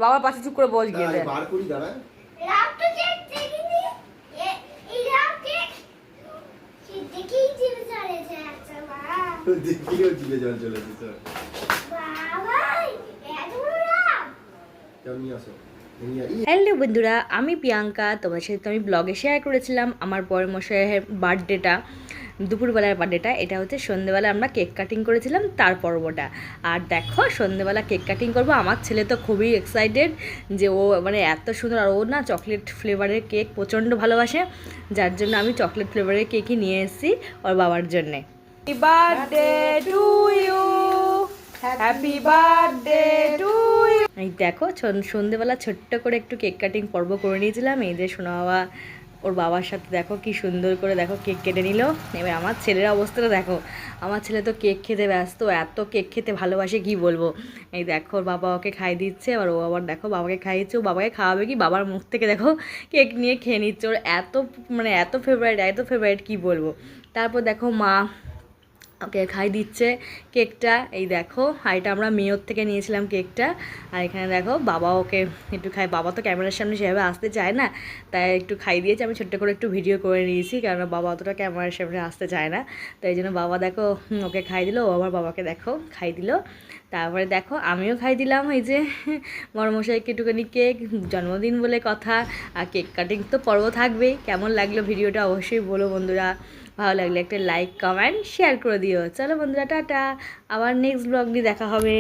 বাবার পাশে চুপ করে বস গিয়ে বার করি দাঁড়া। রাত তো কেক দেখিনি এই রাত কেক দেখেই জিভে চলেছে আচ্ছা দেখিও জিভে জল চলে এসেছে। বাবা এত বড় রাত কেমন আসো? হ্যালো বন্ধুরা, আমি প্রিয়াঙ্কা। তোমাদের সাথে তো আমি ব্লগে শেয়ার করেছিলাম আমার বড় মশাইয়ের বার্থডেটা, দুপুরবেলার বার্থডেটা। এটা হচ্ছে সন্ধ্যেবেলা আমরা কেক কাটিং করেছিলাম তার পর্বটা। আর দেখো সন্ধ্যেবেলা কেক কাটিং করবো। আমার ছেলে তো খুবই এক্সাইটেড যে ও মানে এত সুন্দর, আর ও না চকলেট ফ্লেভারের কেক প্রচণ্ড ভালোবাসে, যার জন্য আমি চকলেট ফ্লেভারের কেকই নিয়ে এসেছি ওর বাবার জন্যে। Happy birthday to you, happy birthday to you. এই দেখো সন্ধ্যেবেলা ছোট্ট করে একটু কেক কাটিং পর্ব করে নিয়েছিলাম। এই যে সোনা বাবা ওর বাবার সাথে দেখো কি সুন্দর করে দেখো কেক কেটে নিল। এবার আমার ছেলের অবস্থাটা দেখো, আমার ছেলে তো কেক খেতে ব্যস্ত, এত কেক খেতে ভালোবাসে কি বলবো। এই দেখো ওর বাবা ওকে খাইয়ে দিচ্ছে, আর ও আবার দেখো বাবাকে খাইয়েছে। ও বাবাকে খাওয়াবে কি, বাবার মুখ থেকে দেখো কেক নিয়ে খেয়ে নিচ্ছে। ওর এত মানে এত ফেভারিট কি বলবো। তারপর দেখো মা ওকে খাই দিচ্ছে কেকটা। এই দেখো, আর এটা আমরা মেয়র থেকে নিয়েছিলাম কেকটা। আর এখানে দেখো বাবা ওকে একটু খাই, বাবা তো ক্যামেরার সামনে সেভাবে আসতে চায় না, তাই একটু খাই দিয়েছে। আমি ছোট্ট করে একটু ভিডিও করে নিয়েছি, কারণ বাবা অতটা ক্যামেরার সামনে আসতে চায় না, তাই জন্য বাবা দেখো ওকে খাই দিল, ও আবার বাবাকে দেখো খাই দিল। তারপরে দেখো আমিও খাই দিলাম এই যে মরমশাইকে একটুখানি কেক, জন্মদিন বলে কথা। আর কেক কাটিং তো পর্ব থাকবেই। কেমন লাগলো ভিডিওটা অবশ্যই বলো বন্ধুরা, ভালো লাগলে একটা লাইক কমেন্ট শেয়ার করে দিও। চলো বন্ধুরা, টাটা, আবার নেক্সট ব্লগ নিয়ে দেখা হবে।